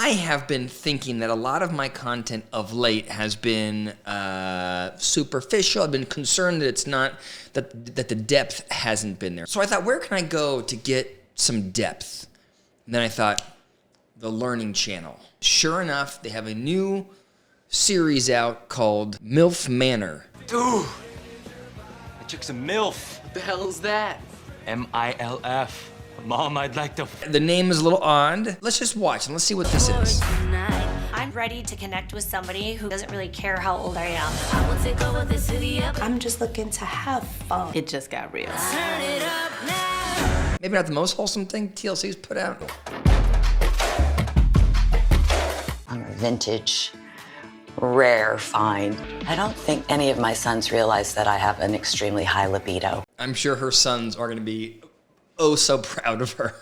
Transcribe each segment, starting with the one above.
I have been thinking that a lot of my content of late has been superficial. I've been concerned that it's not, that the depth hasn't been there. So I thought, where can I go to get some depth? And then I thought, the Learning Channel. Sure enough, they have a new series out called MILF Manor. Dude, I took some MILF. What the hell is that? MILF. Mom, I'd like to... The name is a little odd. Let's just watch and let's see what this is. I'm ready to connect with somebody who doesn't really care how old I am. I'm just looking to have fun. It just got real. Maybe not the most wholesome thing TLC's put out. I'm a vintage, rare find. I don't think any of my sons realize that I have an extremely high libido. I'm sure her sons are going to be oh so proud of her.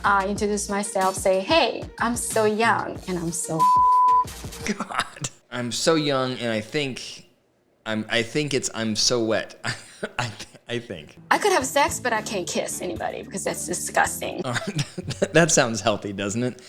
I introduce myself, say, hey, I'm so young and I'm so God. I'm so young and I think it's I'm so wet. I think. I could have sex, but I can't kiss anybody because that's disgusting. That sounds healthy, doesn't it?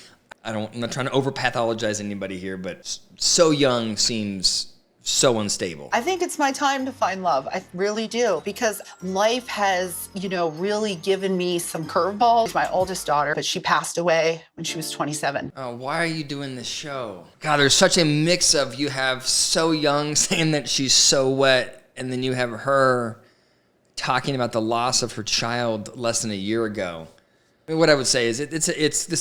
I'm not trying to over-pathologize anybody here, but so young seems so unstable. I think it's my time to find love. I really do, because life has, really given me some curveballs. My oldest daughter, but she passed away when she was 27. Oh, why are you doing this show? God, there's such a mix of you have so young saying that she's so wet, and then you have her talking about the loss of her child less than a year ago. I mean, what I would say is this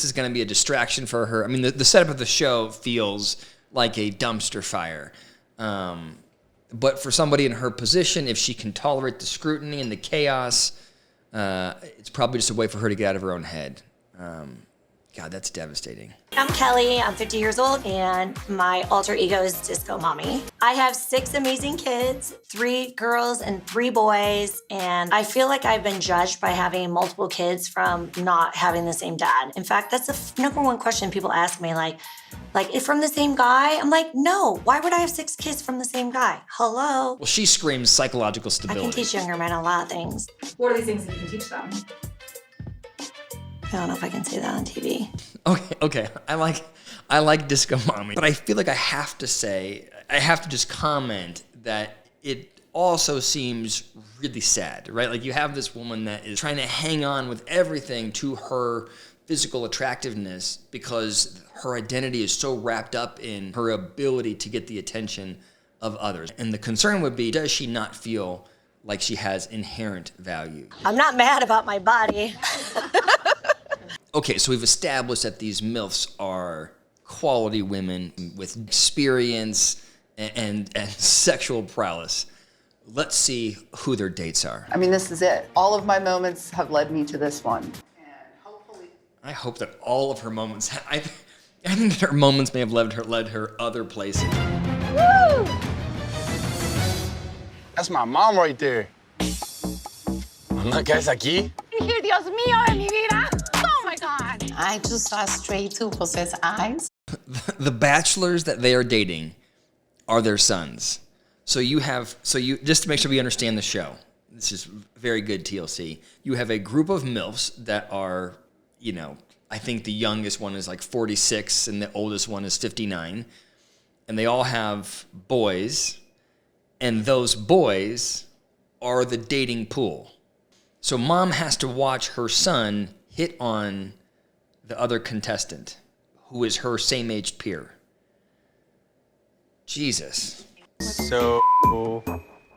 is going to be a distraction for her. I mean, the setup of the show feels like a dumpster fire. But for somebody in her position, if she can tolerate the scrutiny and the chaos, it's probably just a way for her to get out of her own head. God, that's devastating. I'm Kelly, I'm 50 years old, and my alter ego is Disco Mommy. I have 6 amazing kids, 3 girls and 3 boys, and I feel like I've been judged by having multiple kids from not having the same dad. In fact, that's the number one question people ask me, like, if from the same guy? I'm like, no, why would I have 6 kids from the same guy? Hello? Well, she screams psychological stability. I can teach younger men a lot of things. What are these things that you can teach them? I don't know if I can say that on TV. Okay. I like Disco Mommy, but I feel like I have to just comment that it also seems really sad, right? Like you have this woman that is trying to hang on with everything to her physical attractiveness because her identity is so wrapped up in her ability to get the attention of others. And the concern would be, does she not feel like she has inherent value? I'm not mad about my body. Okay, so we've established that these MILFs are quality women with experience and sexual prowess. Let's see who their dates are. I mean, this is it. All of my moments have led me to this one. And hopefully... I hope that all of her moments, I think that her moments may have led her other places. Woo! That's my mom right there. Mamá, ¿qué haces aquí? Dios mío de mi vida. Oh my God. I just saw straight to possess eyes. The bachelors that they are dating are their sons. So just to make sure we understand the show, this is very good TLC. You have a group of MILFs that are, I think the youngest one is like 46 and the oldest one is 59. And they all have boys, and those boys are the dating pool. So mom has to watch her son hit on the other contestant, who is her same-age peer. Jesus. So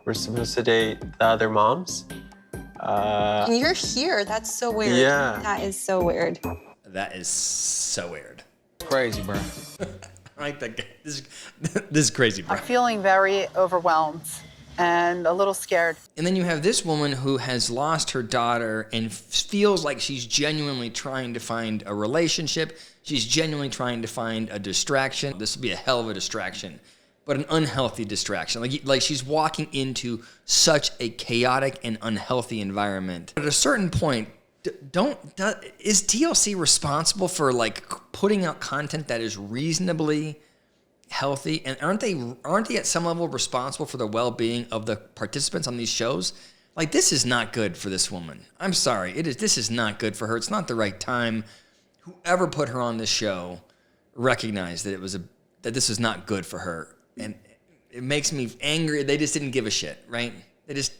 we're supposed to date the other moms? You're here. That's so weird. Yeah. That is so weird. That is so weird. Crazy, bro. I like that guy. This is crazy, bro. I'm feeling very overwhelmed and a little scared. And then you have this woman who has lost her daughter and feels like she's genuinely trying to find a relationship. She's genuinely trying to find a distraction. This will be a hell of a distraction, but an unhealthy distraction. Like she's walking into such a chaotic and unhealthy environment. At a certain point, is TLC responsible for putting out content that is reasonably healthy? And aren't they at some level responsible for the well-being of the participants on these shows? This is not good for this woman. I'm sorry. This is not good for her. It's not the right time. Whoever put her on this show recognized that that this was not good for her. And it makes me angry. They just didn't give a shit, right? It's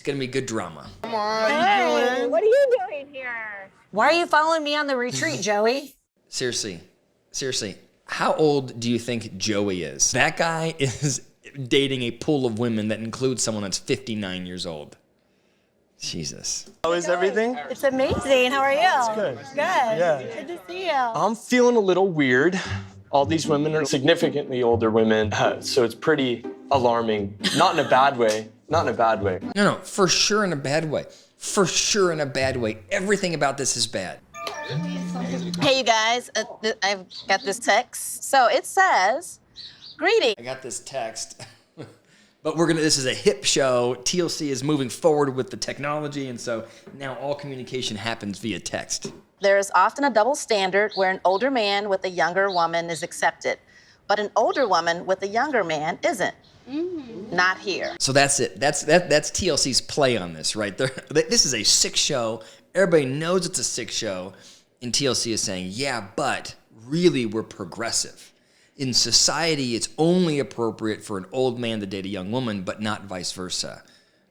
gonna be good drama. Hey, what are you doing here? Why are you following me on the retreat, Joey? Seriously, how old do you think Joey is? That guy is dating a pool of women that includes someone that's 59 years old. Jesus. How is everything? It's amazing. How are you? It's good. Good. Yeah. Good to see you. I'm feeling a little weird. All these women are significantly older women, so it's pretty alarming. Not in a bad way. Not in a bad way. No, for sure in a bad way. For sure in a bad way. Everything about this is bad. Hey, you guys, I've got this text. So it says, greetings. I got this text. But this is a hip show. TLC is moving forward with the technology, and so now all communication happens via text. There is often a double standard where an older man with a younger woman is accepted, but an older woman with a younger man isn't. Not here. So that's it. That's TLC's play on this, right? This is a sick show. Everybody knows it's a sick show, and TLC is saying, yeah, but really we're progressive. In society, it's only appropriate for an old man to date a young woman, but not vice versa.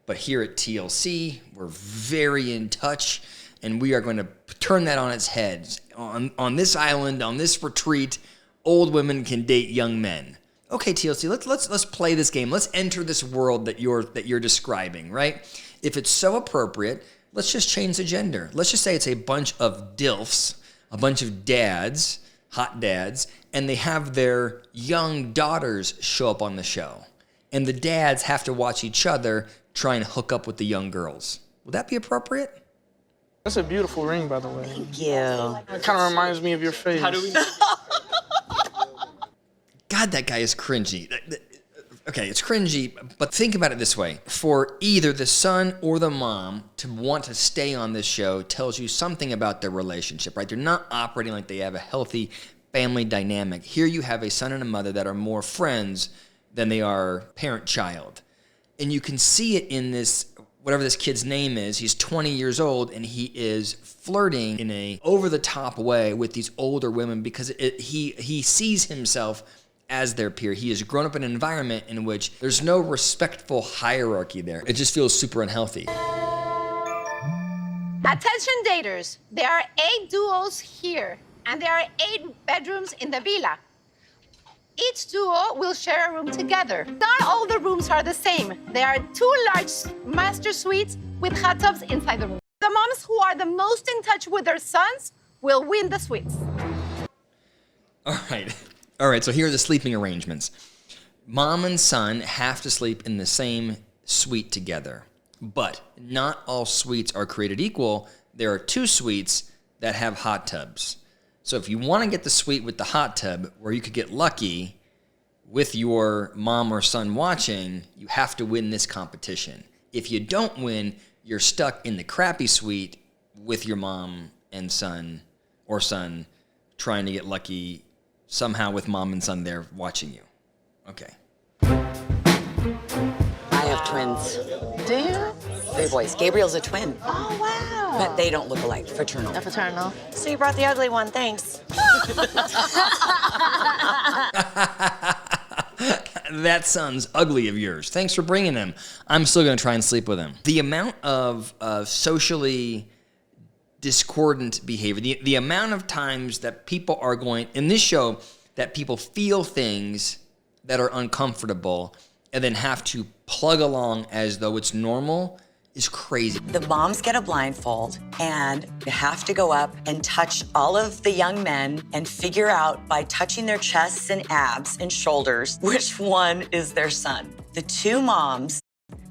But here at TLC, we're very in touch, and we are going to turn that on its head. On this island, on this retreat, old women can date young men. Okay, TLC, let's play this game. Let's enter this world that you're describing, right? If it's so appropriate, let's just change the gender. Let's just say it's a bunch of DILFs, a bunch of dads, hot dads, and they have their young daughters show up on the show. And the dads have to watch each other try and hook up with the young girls. Would that be appropriate? That's a beautiful ring, by the way. Thank you. It kind of reminds me of your face. How do we... God, that guy is cringy. Okay, it's cringy, but think about it this way. For either the son or the mom to want to stay on this show tells you something about their relationship, right? They're not operating like they have a healthy family dynamic. Here you have a son and a mother that are more friends than they are parent-child. And you can see it in this, whatever this kid's name is. He's 20 years old, and he is flirting in a over-the-top way with these older women because he sees himself as their peer. He has grown up in an environment in which there's no respectful hierarchy there. It just feels super unhealthy. Attention daters, there are 8 duos here, and there are 8 bedrooms in the villa. Each duo will share a room together. Not all the rooms are the same. There are 2 large master suites with hot tubs inside the room. The moms who are the most in touch with their sons will win the suites. All right, so here are the sleeping arrangements. Mom and son have to sleep in the same suite together, but not all suites are created equal. There are 2 suites that have hot tubs. So if you want to get the suite with the hot tub, where you could get lucky with your mom or son watching, you have to win this competition. If you don't win, you're stuck in the crappy suite with your mom and son, or son, trying to get lucky somehow with mom and son there watching you. Okay. I have twins. Do you? 3 boys. Gabriel's a twin. Oh, wow. But they don't look alike. Fraternal. A fraternal. So you brought the ugly one, thanks. That son's ugly of yours. Thanks for bringing him. I'm still going to try and sleep with him. The amount of socially discordant behavior, the amount of times that people are going, in this show, that people feel things that are uncomfortable and then have to plug along as though it's normal is crazy. The moms get a blindfold and you have to go up and touch all of the young men and figure out by touching their chests and abs and shoulders which one is their son. The 2 moms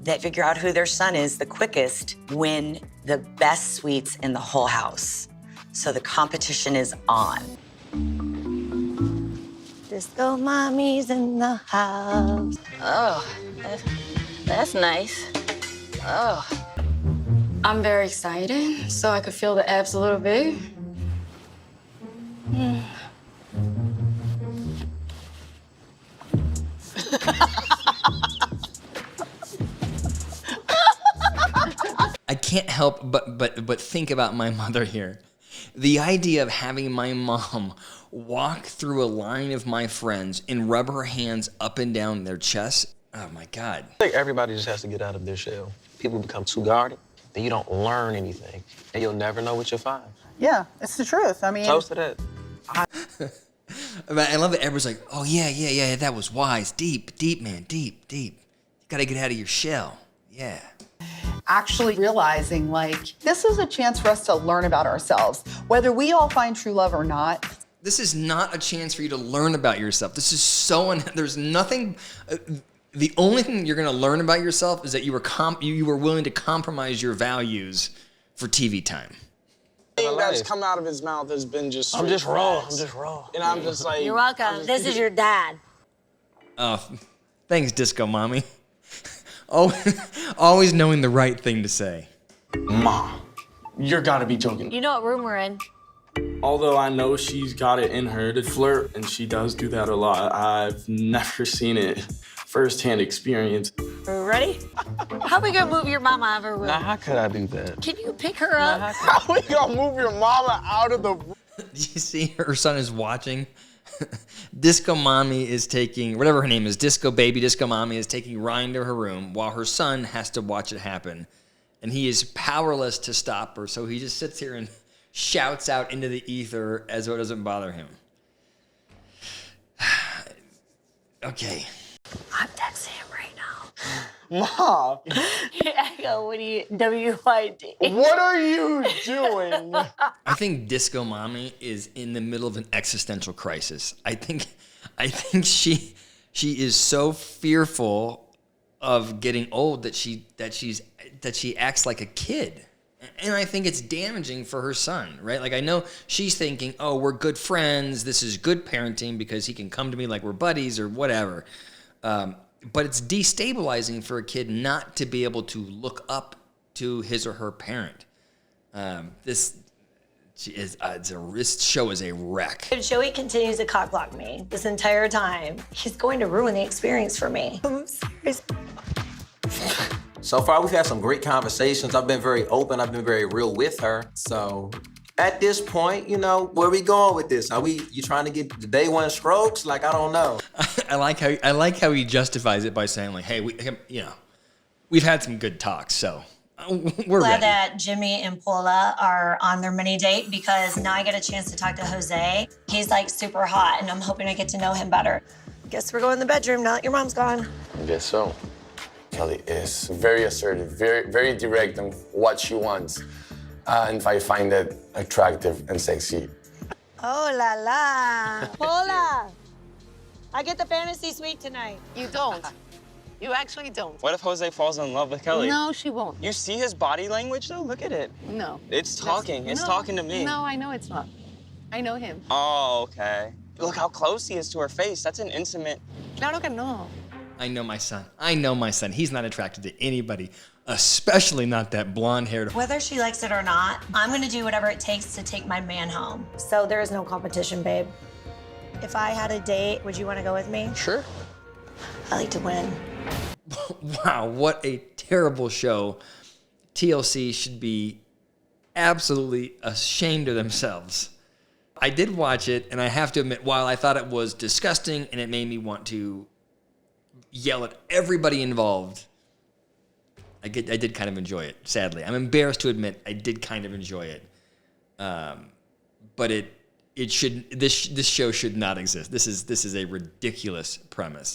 that figure out who their son is the quickest win the best suites in the whole house. So the competition is on. Disco mommy's in the house. Oh, that's nice. Oh. I'm very excited, so I could feel the abs a little bit. I can't help but think about my mother here. The idea of having my mom walk through a line of my friends and rub her hands up and down their chests. Oh my God. I think everybody just has to get out of their shell. People become too guarded, then you don't learn anything, and you'll never know what you'll find. Yeah, it's the truth. I mean, Toast to that. I love that everyone's like, oh yeah, that was wise. Deep, man, deep. You gotta get out of your shell. Yeah. actually realizing, like, this is a chance for us to learn about ourselves, whether we all find true love or not. This is not a chance for you to learn about yourself. This is there's nothing. The only thing you're going to learn about yourself is that you were willing to compromise your values for TV time. Everything that's come out of his mouth has been just. I'm just raw. And I'm just like. You're welcome. This is your dad. Oh, thanks, Disco Mommy. Always knowing the right thing to say. Ma, you're gotta be joking. You know what room we're in? Although I know she's got it in her to flirt, and she does do that a lot, I've never seen it firsthand experience. Ready? How we gonna move your mama out of her room? Now, how could I do that? Can you pick her up? How we gonna move your mama out of the room? Do you see her son is watching? Disco Mommy is taking, whatever her name is, Disco Baby, Disco Mommy is taking Ryan to her room while her son has to watch it happen. And he is powerless to stop her, so he just sits here and shouts out into the ether as though it doesn't bother him. Okay. I'm texting him right now. Ma, Echo, what do you, W-I-D. what are you doing? I think Disco Mommy is in the middle of an existential crisis. I think she is so fearful of getting old that she acts like a kid. And I think it's damaging for her son, right? Like, I know she's thinking, oh, we're good friends. This is good parenting because he can come to me like we're buddies or whatever. But it's destabilizing for a kid not to be able to look up to his or her parent. This show is a wreck. If Joey continues to cockblock me this entire time, he's going to ruin the experience for me. I'm serious. So far, we've had some great conversations. I've been very open. I've been very real with her. So at this point, you know, where are we going with this? You trying to get the day one strokes? Like, I don't know. I like how he justifies it by saying, like, hey, we've had some good talks, so we're Glad ready. that Jimmy and Paula are on their mini date because now I get a chance to talk to Jose. He's like super hot and I'm hoping I get to know him better. Guess we're going in the bedroom now that your mom's gone. I guess so. Kelly is very assertive, very, very direct on what she wants. And I find it attractive and sexy. Oh la la. Paula, I get the fantasy suite tonight. You don't. You actually don't. What if Jose falls in love with Kelly? No, she won't. You see his body language, though? Look at it. No. It's talking. It's talking to me. No, I know it's not. I know him. Oh, okay. Look how close he is to her face. That's an intimate... Claro que no. I know my son. He's not attracted to anybody, especially not that blonde-haired. Whether she likes it or not, I'm gonna do whatever it takes to take my man home. So there is no competition, babe. If I had a date, would you wanna go with me? Sure. I like to win. Wow, what a terrible show. TLC should be absolutely ashamed of themselves. I did watch it, and I have to admit, while I thought it was disgusting and it made me want to yell at everybody involved, I did kind of enjoy it, sadly. I'm embarrassed to admit I did kind of enjoy it. But this show should not exist. This is a ridiculous premise.